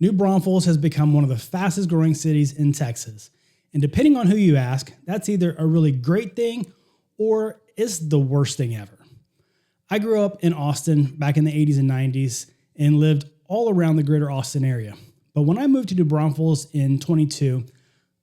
New Braunfels has become one of the fastest growing cities in Texas. And depending on who you ask, that's either a really great thing or it's the worst thing ever. I grew up in Austin back in the 80s and 90s and lived all around the greater Austin area. But when I moved to New Braunfels in 22,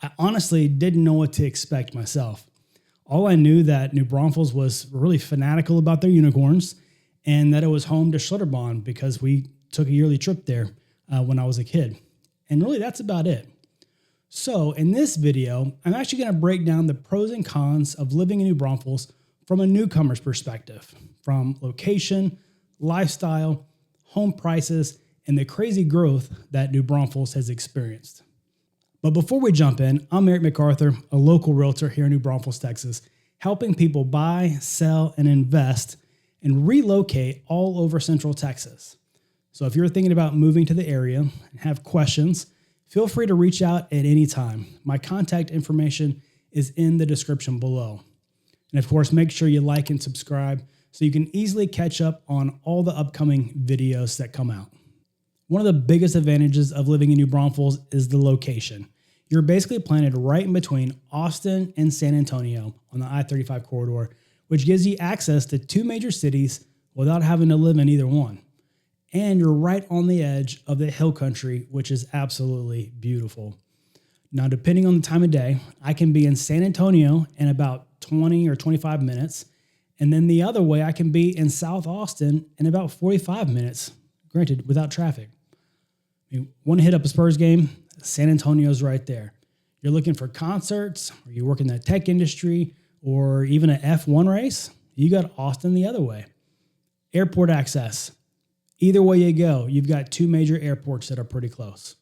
I honestly didn't know what to expect myself. All I knew that New Braunfels was really fanatical about their unicorns and that it was home to Schlitterbahn because we took a yearly trip there when I was a kid. And really that's about it. So in this video, I'm actually going to break down the pros and cons of living in New Braunfels from a newcomer's perspective, from location, lifestyle, home prices, and the crazy growth that New Braunfels has experienced. But before we jump in, I'm Eric MacArthur, a local realtor here in New Braunfels, Texas, helping people buy, sell, and invest and relocate all over Central Texas. So if you're thinking about moving to the area and have questions, feel free to reach out at any time. My contact information is in the description below. And of course, make sure you like and subscribe so you can easily catch up on all the upcoming videos that come out. One of the biggest advantages of living in New Braunfels is the location. You're basically planted right in between Austin and San Antonio on the I-35 corridor, which gives you access to two major cities without having to live in either one. And you're right on the edge of the hill country, which is absolutely beautiful. Now, depending on the time of day, I can be in San Antonio in about 20 or 25 minutes. And then the other way, I can be in South Austin in about 45 minutes, granted, without traffic. You want to hit up a Spurs game? San Antonio's right there. You're looking for concerts, or you work in the tech industry, or even an F1 race? You got Austin the other way. Airport access. Either way you go, you've got two major airports that are pretty close.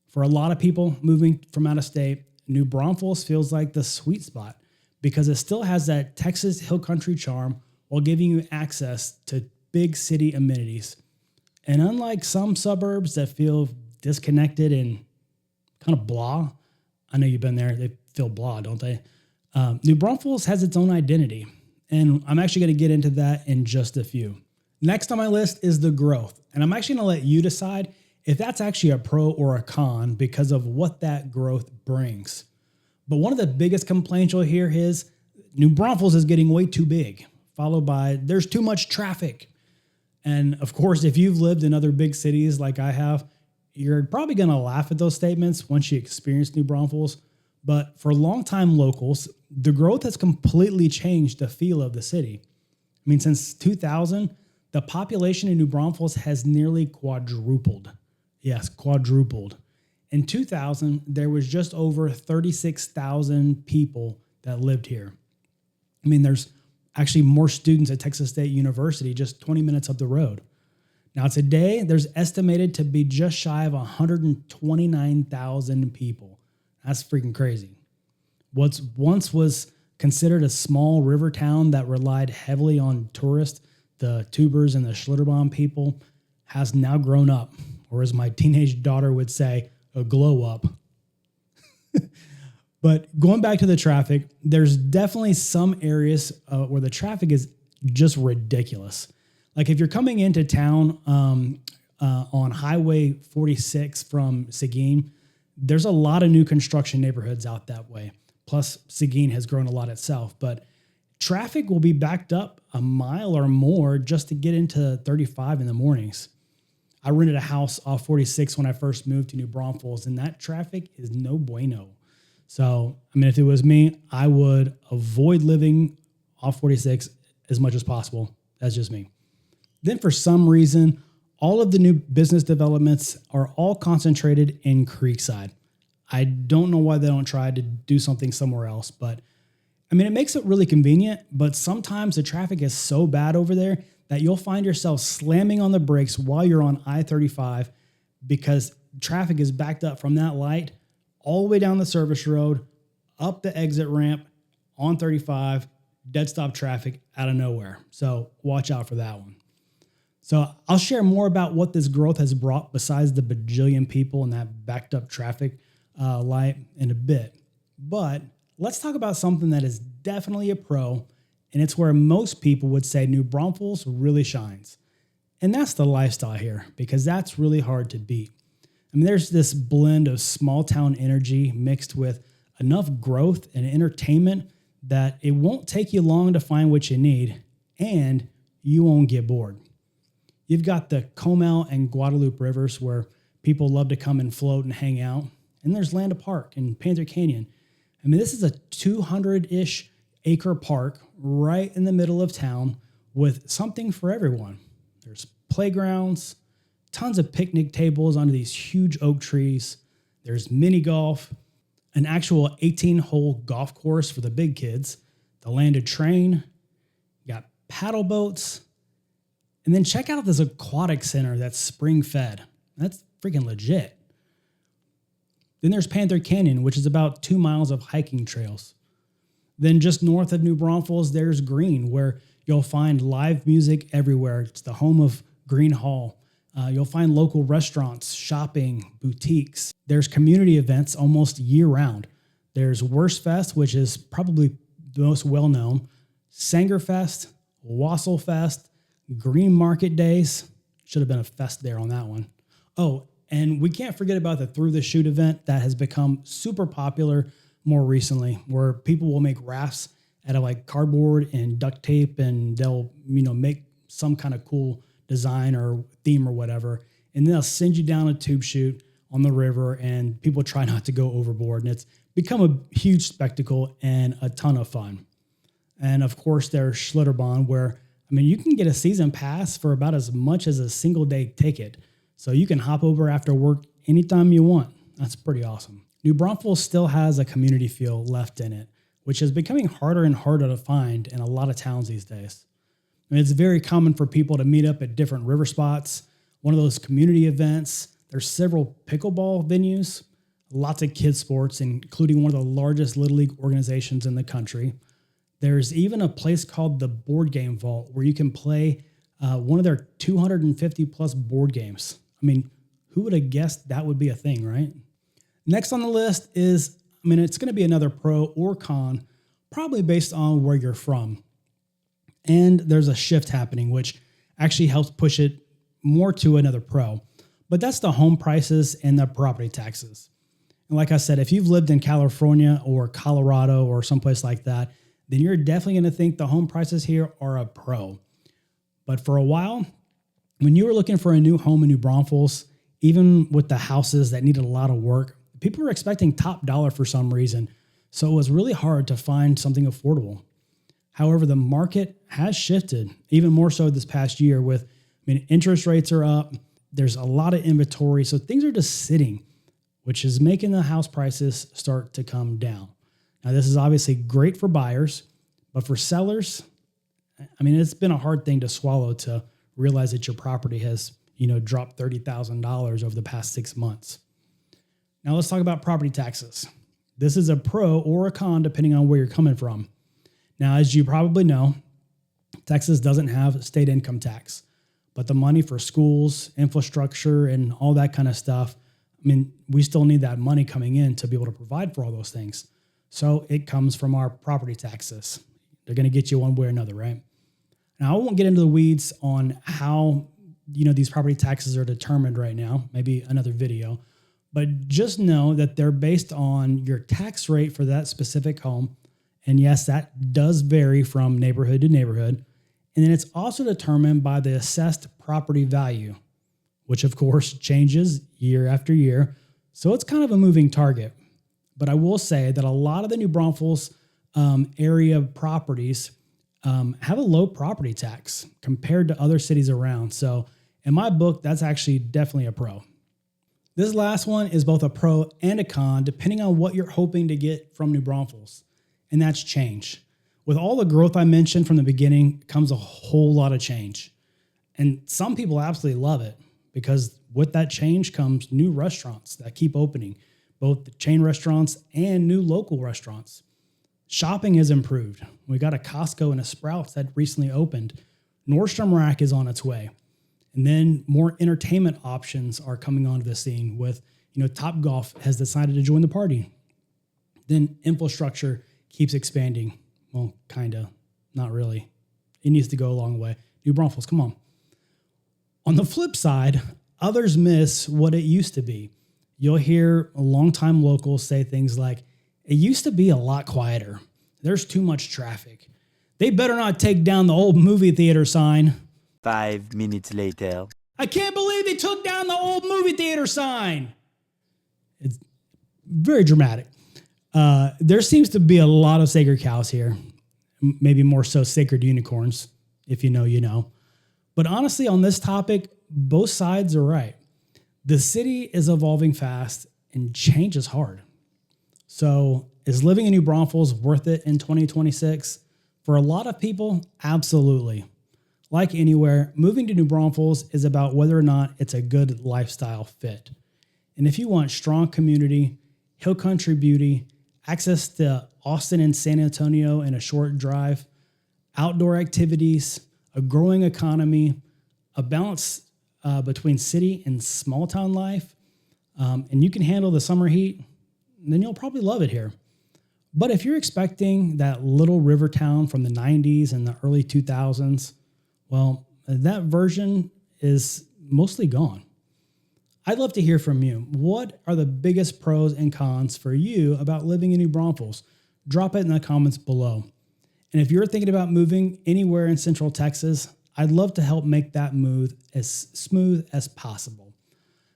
For a lot of people moving from out of state, New Braunfels feels like the sweet spot because it still has that Texas hill country charm while giving you access to big city amenities. And unlike some suburbs that feel disconnected and kind of blah, I know you've been there, they feel blah, don't they? New Braunfels has its own identity, and I'm actually going to get into that in just a few. Next on my list is the growth, and I'm actually going to let you decide if that's actually a pro or a con because of what that growth brings. But one of the biggest complaints you'll hear is New Braunfels is getting way too big, followed by there's too much traffic. And of course, if you've lived in other big cities like I have, you're probably going to laugh at those statements once you experience New Braunfels. But for longtime locals, the growth has completely changed the feel of the city. I mean, since 2000, the population in New Braunfels has nearly quadrupled. Yes, quadrupled. In 2000, there was just over 36,000 people that lived here. I mean, there's actually more students at Texas State University just 20 minutes up the road. Now, today, there's estimated to be just shy of 129,000 people. That's freaking crazy. What once was considered a small river town that relied heavily on tourists, the tubers and the Schlitterbahn people, has now grown up, or as my teenage daughter would say, a glow up. But going back to the traffic, there's definitely some areas where the traffic is just ridiculous. Like if you're coming into town on Highway 46 from Seguin, there's a lot of new construction neighborhoods out that way. Plus, Seguin has grown a lot itself, but traffic will be backed up a mile or more just to get into 35 in the mornings. I rented a house off 46 when I first moved to New Braunfels, and that traffic is no bueno. So, I mean, if it was me, I would avoid living off 46 as much as possible. That's just me. Then for some reason, all of the new business developments are all concentrated in Creekside. I don't know why they don't try to do something somewhere else, but I mean, it makes it really convenient, but sometimes the traffic is so bad over there that you'll find yourself slamming on the brakes while you're on I-35 because traffic is backed up from that light all the way down the service road, up the exit ramp, on 35, dead stop traffic out of nowhere. So watch out for that one. So I'll share more about what this growth has brought besides the bajillion people and that backed up traffic light in a bit. But let's talk about something that is definitely a pro, and it's where most people would say New Braunfels really shines. And that's the lifestyle here, because that's really hard to beat. I mean, there's this blend of small town energy mixed with enough growth and entertainment that it won't take you long to find what you need, and you won't get bored. You've got the Comal and Guadalupe rivers where people love to come and float and hang out. And there's Land Park and Panther Canyon. I mean, this is a 200-ish acre park right in the middle of town with something for everyone. There's playgrounds, tons of picnic tables under these huge oak trees. There's mini golf, an actual 18-hole golf course for the big kids, the landed train, you got paddle boats, and then check out this aquatic center that's spring-fed. That's freaking legit. Then there's Panther Canyon, which is about 2 miles of hiking trails. Then just north of New Braunfels, there's Gruene, where you'll find live music everywhere. It's the home of Green Hall. You'll find local restaurants, shopping, boutiques. There's community events almost year-round. There's Wurstfest, which is probably the most well-known, Sangerfest, Wasselfest, Green Market Days. Should have been a fest there on that one. Oh, and we can't forget about the Through the Chute event that has become super popular more recently, where people will make rafts out of like cardboard and duct tape, and they'll, make some kind of cool design or theme or whatever. And then they'll send you down a tube chute on the river, and people try not to go overboard. And it's become a huge spectacle and a ton of fun. And of course, there's Schlitterbahn, where, you can get a season pass for about as much as a single day ticket. So you can hop over after work anytime you want. That's pretty awesome. New Braunfels still has a community feel left in it, which is becoming harder and harder to find in a lot of towns these days. It's very common for people to meet up at different river spots, one of those community events. There's several pickleball venues, lots of kids sports, including one of the largest Little League organizations in the country. There's even a place called the Board Game Vault where you can play one of their 250 plus board games. Who would have guessed that would be a thing, right? Next on the list is, it's going to be another pro or con, probably based on where you're from. And there's a shift happening, which actually helps push it more to another pro. But that's the home prices and the property taxes. And like I said, if you've lived in California or Colorado or someplace like that, then you're definitely going to think the home prices here are a pro. But for a while, when you were looking for a new home in New Braunfels, even with the houses that needed a lot of work, people were expecting top dollar for some reason. So it was really hard to find something affordable. However, the market has shifted even more so this past year with, interest rates are up. There's a lot of inventory. So things are just sitting, which is making the house prices start to come down. Now, this is obviously great for buyers, but for sellers, it's been a hard thing to swallow to realize that your property has, dropped $30,000 over the past 6 months. Now let's talk about property taxes. This is a pro or a con depending on where you're coming from. Now, as you probably know, Texas doesn't have state income tax, but the money for schools, infrastructure, and all that kind of stuff, we still need that money coming in to be able to provide for all those things. So it comes from our property taxes. They're going to get you one way or another, right? Now, I won't get into the weeds on how, these property taxes are determined right now, maybe another video, but just know that they're based on your tax rate for that specific home. And yes, that does vary from neighborhood to neighborhood. And then it's also determined by the assessed property value, which of course changes year after year. So it's kind of a moving target. But I will say that a lot of the New Braunfels area properties have a low property tax compared to other cities around. So in my book, that's actually definitely a pro. This last one is both a pro and a con, depending on what you're hoping to get from New Braunfels, and that's change. With all the growth I mentioned from the beginning comes a whole lot of change. And some people absolutely love it because with that change comes new restaurants that keep opening, both the chain restaurants and new local restaurants. Shopping has improved. We got a Costco and a Sprouts that recently opened. Nordstrom Rack is on its way. And then more entertainment options are coming onto the scene with, Topgolf has decided to join the party. Then infrastructure keeps expanding. Well, kind of, not really. It needs to go a long way. New Braunfels, come on. On the flip side, Others miss what it used to be. You'll hear longtime locals say things like, it used to be a lot quieter. There's too much traffic. They better not take down the old movie theater sign. 5 minutes later. I can't believe they took down the old movie theater sign. It's very dramatic. There seems to be a lot of sacred cows here. Maybe more so sacred unicorns. If you know, you know. But honestly, on this topic, both sides are right. The city is evolving fast and change is hard. So is living in New Braunfels worth it in 2026? For a lot of people, absolutely. Like anywhere, moving to New Braunfels is about whether or not it's a good lifestyle fit. And if you want strong community, hill country beauty, access to Austin and San Antonio in a short drive, outdoor activities, a growing economy, a balance between city and small town life, and you can handle the summer heat, then you'll probably love it here. But if you're expecting that little river town from the 90s and the early 2000s, well, that version is mostly gone. I'd love to hear from you. What are the biggest pros and cons for you about living in New Braunfels? Drop it in the comments below. And if you're thinking about moving anywhere in Central Texas, I'd love to help make that move as smooth as possible.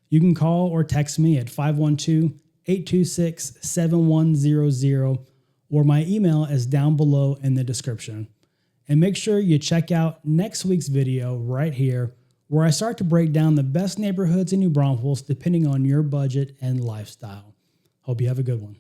You can call or text me at 512-826-7100, or my email is down below in the description. And make sure you check out next week's video right here, where I start to break down the best neighborhoods in New Braunfels depending on your budget and lifestyle. Hope you have a good one.